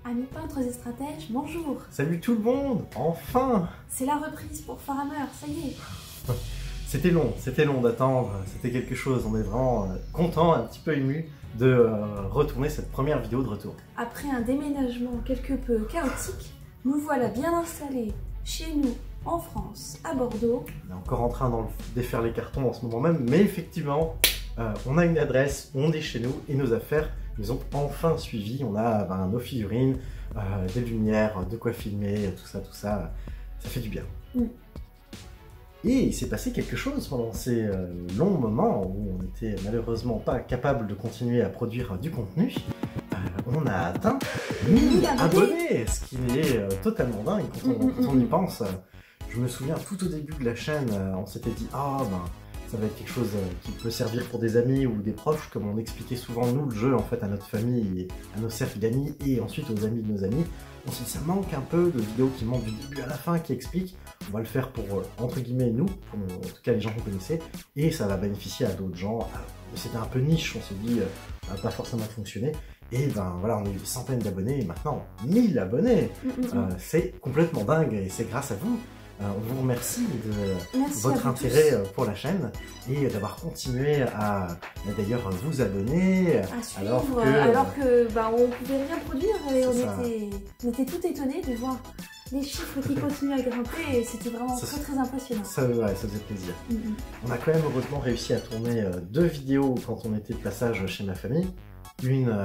Amis peintres et stratèges, bonjour. Salut tout le monde, enfin. C'est la reprise pour Farhammer, ça y est. C'était long d'attendre, c'était quelque chose, on est vraiment content, un petit peu ému de retourner cette première vidéo de retour. Après un déménagement quelque peu chaotique, nous voilà bien installés chez nous en France, à Bordeaux. On est encore en train de défaire les cartons en ce moment même, mais effectivement, on a une adresse, on est chez nous et nos affaires nous ont enfin suivis. On a nos figurines, des lumières, de quoi filmer, tout ça, ça fait du bien. Et il s'est passé quelque chose pendant ces longs moments où on n'était malheureusement pas capable de continuer à produire du contenu. On a atteint 1000 abonnés, ce qui est totalement dingue quand on y pense. Je me souviens tout au début de la chaîne, on s'était dit « Ah, ça va être quelque chose qui peut servir pour des amis ou des proches », comme on expliquait souvent nous le jeu en fait à notre famille, et à nos cercles d'amis et ensuite aux amis de nos amis. On s'est dit ça manque un peu de vidéos qui montent du début à la fin, qui expliquent. On va le faire pour entre guillemets nous, pour en tout cas les gens qu'on connaissait, et ça va bénéficier à d'autres gens. C'était un peu niche, on s'est dit ça va pas forcément fonctionner. Et voilà, on a eu des centaines d'abonnés et maintenant 1000 abonnés. C'est complètement dingue et c'est grâce à vous. On vous remercie de votre intérêt pour la chaîne et d'avoir continué à d'ailleurs vous abonner. À suivre, alors que on pouvait rien produire et on était tout étonnés de voir les chiffres qui continuent à grimper et c'était vraiment très impressionnant. Ça faisait plaisir. On a quand même heureusement réussi à tourner 2 vidéos quand on était de passage chez ma famille. Une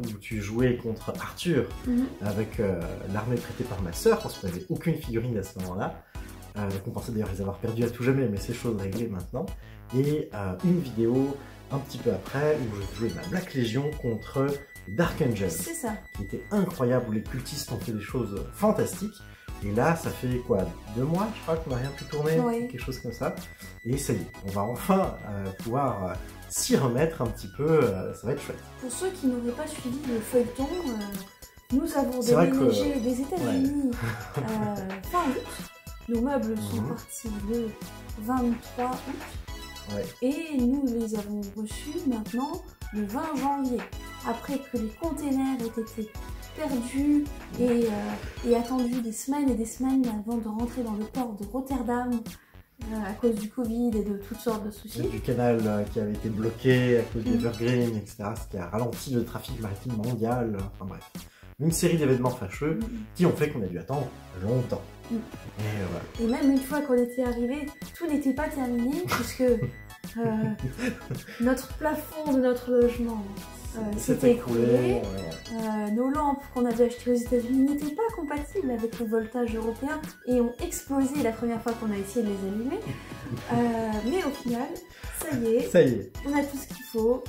où tu jouais contre Arthur avec l'armée prêtée par ma sœur, parce qu'on n'avait aucune figurine à ce moment-là. On pensait d'ailleurs les avoir perdus à tout jamais, mais c'est chose réglée maintenant. Et une vidéo un petit peu après où je jouais ma Black Legion contre Dark Angel. C'est ça. Qui était incroyable, où les cultistes ont fait des choses fantastiques. Et là, ça fait quoi, 2 mois, je crois, qu'on n'a rien pu tourner, quelque chose comme ça. Et ça y est, on va enfin pouvoir s'y remettre un petit peu, ça va être chouette. Pour ceux qui n'auraient pas suivi le feuilleton, nous avons déménagé des États-Unis fin août. Nos meubles sont partis le 23 août. Et nous les avons reçus maintenant le 20 janvier. Après que les containers aient été perdus et attendus des semaines et des semaines avant de rentrer dans le port de Rotterdam à cause du Covid et de toutes sortes de soucis. Du canal qui avait été bloqué à cause des Evergreen, etc. Ce qui a ralenti le trafic maritime mondial. Enfin bref, une série d'événements fâcheux qui ont fait qu'on a dû attendre longtemps. Et même une fois qu'on était arrivé, tout n'était pas terminé puisque notre plafond de notre logement s'était écroulé. Nos lampes qu'on avait achetées aux États-Unis n'étaient pas compatibles avec le voltage européen et ont explosé la première fois qu'on a essayé de les allumer. Mais au final, ça y est, on a tout ce qu'il faut.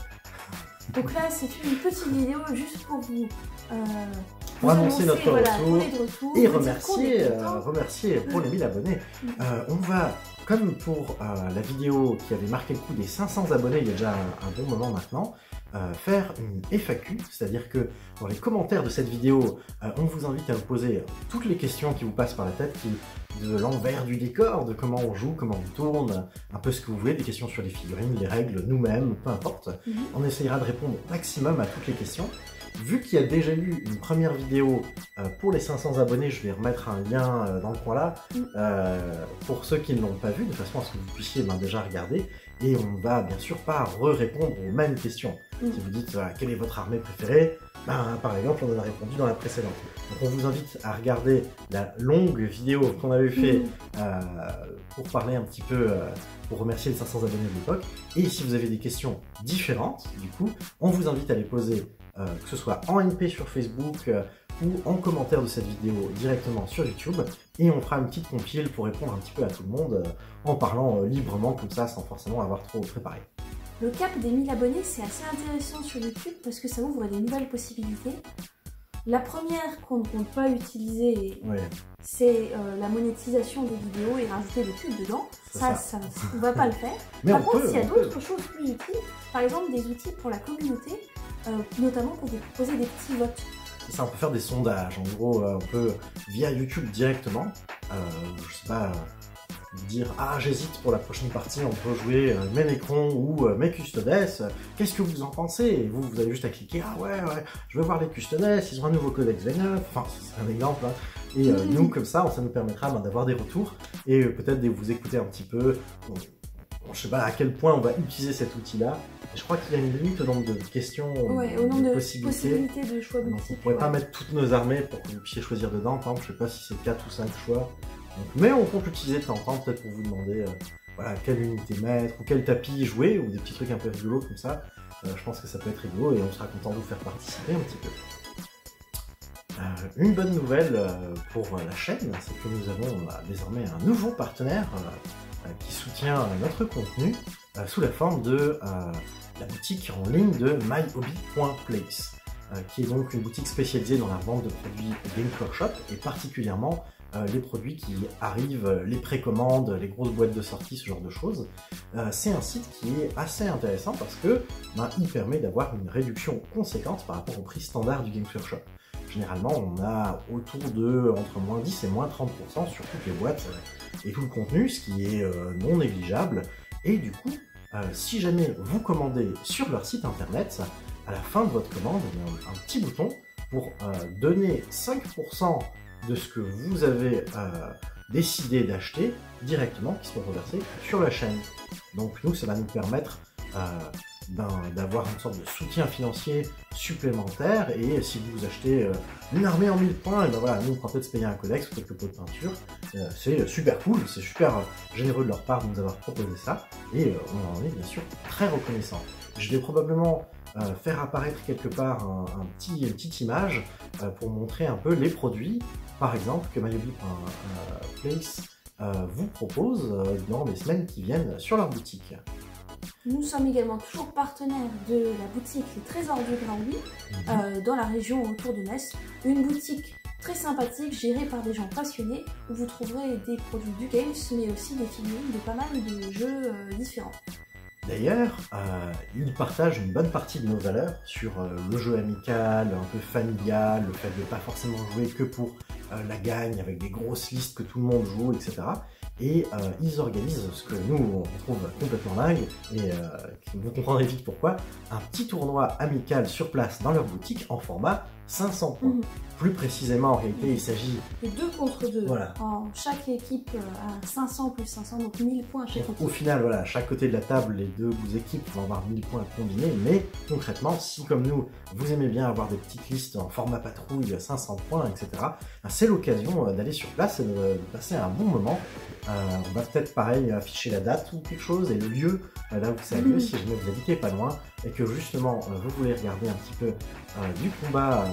Donc là, c'est une petite vidéo juste pour vous. Pour annoncer notre retour et remercier pour les 1000 abonnés. On va, comme pour la vidéo qui avait marqué le coup des 500 abonnés il y a déjà un bon moment maintenant, faire une FAQ, c'est-à-dire que dans les commentaires de cette vidéo, on vous invite à vous poser toutes les questions qui vous passent par la tête, de l'envers du décor, de comment on joue, comment on tourne, un peu ce que vous voulez, des questions sur les figurines, les règles, nous-mêmes, peu importe. On essayera de répondre au maximum à toutes les questions. Vu qu'il y a déjà eu une première vidéo pour les 500 abonnés, je vais remettre un lien dans le coin là, pour ceux qui ne l'ont pas vu, de façon à ce que vous puissiez déjà regarder. Et on ne va bien sûr pas répondre aux mêmes questions. Si vous dites quelle est votre armée préférée, par exemple on en a répondu dans la précédente. Donc on vous invite à regarder la longue vidéo qu'on avait fait pour parler un petit peu, pour remercier les 500 abonnés de l'époque. Et si vous avez des questions différentes, du coup, on vous invite à les poser que ce soit en MP sur Facebook ou en commentaire de cette vidéo directement sur YouTube, et on fera une petite compile pour répondre un petit peu à tout le monde en parlant librement comme ça, sans forcément avoir trop préparé. Le cap des 1000 abonnés, c'est assez intéressant sur YouTube parce que ça ouvre des nouvelles possibilités. La première qu'on ne compte pas utiliser, c'est la monétisation des vidéos et rajouter des pubs dedans. Ça on ne va pas le faire. Par contre, il y a d'autres choses plus utiles, par exemple des outils pour la communauté, notamment pour vous proposer des petits votes. Ça, on peut faire des sondages, en gros, on peut, via YouTube directement, je sais pas, vous dire « Ah, j'hésite pour la prochaine partie, on peut jouer Main-Écran ou mes Custodes, qu'est-ce que vous en pensez ?» Et vous avez juste à cliquer « Ah ouais, je veux voir les Custodes, ils ont un nouveau codex V9. » Enfin, c'est un exemple. Hein. Et nous, comme ça nous permettra d'avoir des retours et peut-être de vous écouter un petit peu. Je sais pas à quel point on va utiliser cet outil-là. Je crois qu'il y a une limite au nombre de questions, au nombre de possibilités de choix. Donc, on ne pourrait pas mettre toutes nos armées pour que vous puissiez choisir dedans. Par exemple, je sais pas si c'est 4 ou 5 choix. Donc, mais on compte l'utiliser de temps en temps, peut-être pour vous demander voilà, quelle unité mettre, ou quel tapis jouer, ou des petits trucs un peu rigolos comme ça. Je pense que ça peut être rigolo et on sera content de vous faire participer un petit peu. Une bonne nouvelle pour la chaîne, c'est que nous avons désormais un nouveau partenaire qui soutient notre contenu sous la forme de la boutique en ligne de myhobby.place, qui est donc une boutique spécialisée dans la vente de produits Games Workshop et particulièrement les produits qui arrivent, les précommandes, les grosses boîtes de sortie, ce genre de choses. C'est un site qui est assez intéressant parce que il permet d'avoir une réduction conséquente par rapport au prix standard du Games Workshop. Généralement, on a autour de entre moins 10 et moins 30% sur toutes les boîtes et tout le contenu, ce qui est non négligeable. Et du coup, si jamais vous commandez sur leur site internet, à la fin de votre commande, il y a un petit bouton pour donner 5% de ce que vous avez décidé d'acheter directement, qui seront reversés sur la chaîne. Donc nous, ça va nous permettre d'avoir une sorte de soutien financier supplémentaire, et si vous achetez une armée en 1000 points, et ben voilà, nous on pourra peut-être se payer un codex ou quelques pots de peinture. C'est super cool, c'est super généreux de leur part de nous avoir proposé ça, et on en est bien sûr très reconnaissant. Je vais probablement faire apparaître quelque part une petite image pour montrer un peu les produits, par exemple, que myhobby.place vous propose dans les semaines qui viennent sur leur boutique. Nous sommes également toujours partenaires de la boutique Les Trésors du Grand-Louis, dans la région autour de Metz. Une boutique très sympathique, gérée par des gens passionnés, où vous trouverez des produits du games, mais aussi des figurines de pas mal de jeux différents. D'ailleurs, ils partagent une bonne partie de nos valeurs sur le jeu amical, un peu familial, le fait de ne pas forcément jouer que pour la gagne, avec des grosses listes que tout le monde joue, etc. Et ils organisent ce que nous on trouve complètement dingue, et vous comprendrez vite pourquoi, un petit tournoi amical sur place dans leur boutique en format 500 points. Plus précisément, en réalité, il s'agit de 2 contre 2. Voilà. Chaque équipe a 500 plus 500, donc 1000 points à chaque équipe. Au final, voilà, chaque côté de la table, les deux équipes vont avoir 1000 points combinés, mais concrètement, si comme nous, vous aimez bien avoir des petites listes en format patrouille, 500 points, etc., c'est l'occasion d'aller sur place et de passer un bon moment. On va peut-être pareil afficher la date ou quelque chose et le lieu là où ça a lieu, si jamais vous habitez pas loin et que justement vous voulez regarder un petit peu du combat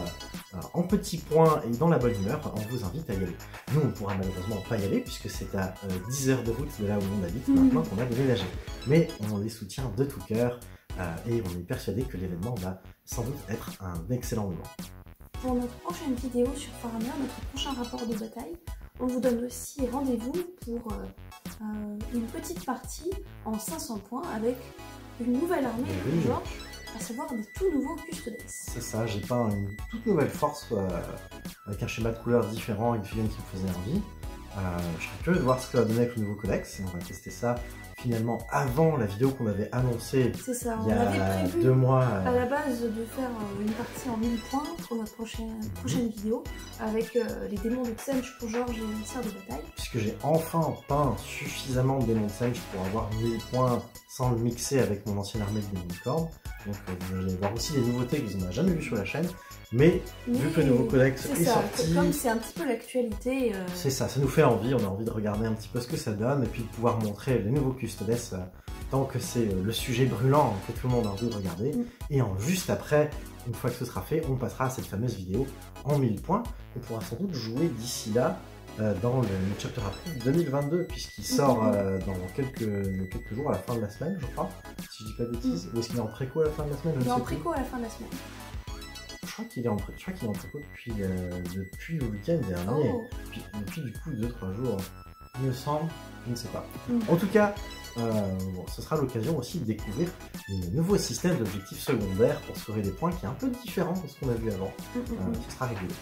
en petits points et dans la bonne humeur, on vous invite à y aller. Nous on pourra malheureusement pas y aller puisque c'est à 10 heures de route de là où on habite maintenant qu'on a déménagé. Mais on les soutient de tout cœur et on est persuadé que l'événement va sans doute être un excellent moment. Pour notre prochaine vidéo sur Faramir, notre prochain rapport de bataille, on vous donne aussi rendez-vous pour une petite partie en 500 points avec une nouvelle armée de Georges, à savoir des tout nouveaux Custodes. C'est ça, j'ai peint une toute nouvelle force avec un schéma de couleurs différent, une figurine qui me faisait envie. Je serais curieux de voir ce que ça va donner avec le nouveau codex, et on va tester ça finalement avant la vidéo qu'on avait annoncée il y a 2 mois. À la base de faire une partie en 1000 points pour notre prochaine vidéo avec les démons de Tsench pour Georges et les sœurs de bataille. Puisque j'ai enfin peint suffisamment de démons de Tsench pour avoir 1000 points sans le mixer avec mon ancienne armée de démons de corne. Donc vous allez voir aussi des nouveautés que vous n'avez jamais vues sur la chaîne. Mais vu que le nouveau codex est sorti... Comme c'est un petit peu l'actualité... C'est ça nous fait envie, on a envie de regarder un petit peu ce que ça donne et puis de pouvoir montrer les nouveaux Custodes tant que c'est le sujet brûlant que tout le monde a envie de regarder. Et juste après, une fois que ce sera fait, on passera à cette fameuse vidéo en 1000 points qu'on pourra sans doute jouer d'ici là dans le Chapter Approved 2022 puisqu'il sort dans quelques jours à la fin de la semaine, je crois, si je dis pas de bêtises. Ou est-ce qu'il est en préco à la fin de la semaine? Il est en préco à la fin de la semaine. Je crois qu'il est en préco depuis le week-end dernier, depuis du coup 2-3 jours, il me semble, je ne sais pas. En tout cas, ce sera l'occasion aussi de découvrir un nouveau système d'objectifs secondaires pour scorer des points qui est un peu différent de ce qu'on a vu avant. Ce sera rigolo.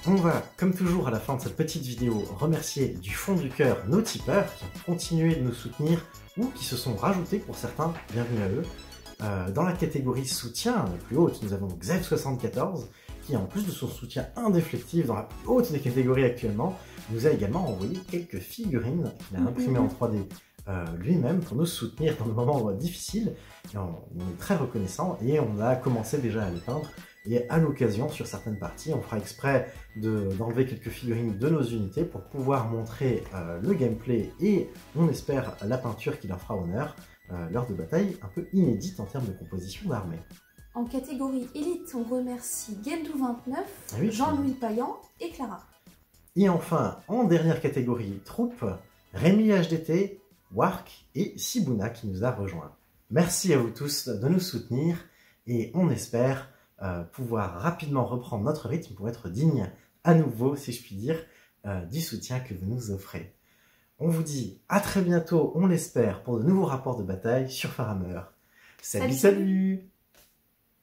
On va, comme toujours à la fin de cette petite vidéo, remercier du fond du cœur nos tipeurs qui ont continué de nous soutenir ou qui se sont rajoutés pour certains, bienvenue à eux. Dans la catégorie soutien, la plus haute, nous avons Xev74 qui, en plus de son soutien indéflectif dans la plus haute des catégories actuellement, nous a également envoyé quelques figurines qu'il a imprimées en 3D lui-même pour nous soutenir dans des moments difficiles. Et on est très reconnaissant et on a commencé déjà à les peindre. Et à l'occasion, sur certaines parties, on fera exprès d'enlever quelques figurines de nos unités pour pouvoir montrer le gameplay et, on espère, la peinture qui leur fera honneur lors de batailles un peu inédites en termes de composition d'armée. En catégorie élite, on remercie Gendou29, Jean-Louis Payan et Clara. Et enfin, en dernière catégorie troupe, Rémi HDT, Wark et Sibuna qui nous a rejoints. Merci à vous tous de nous soutenir et on espère pouvoir rapidement reprendre notre rythme pour être digne à nouveau, si je puis dire, du soutien que vous nous offrez. On vous dit à très bientôt, on l'espère, pour de nouveaux rapports de bataille sur Farameur. Salut, salut!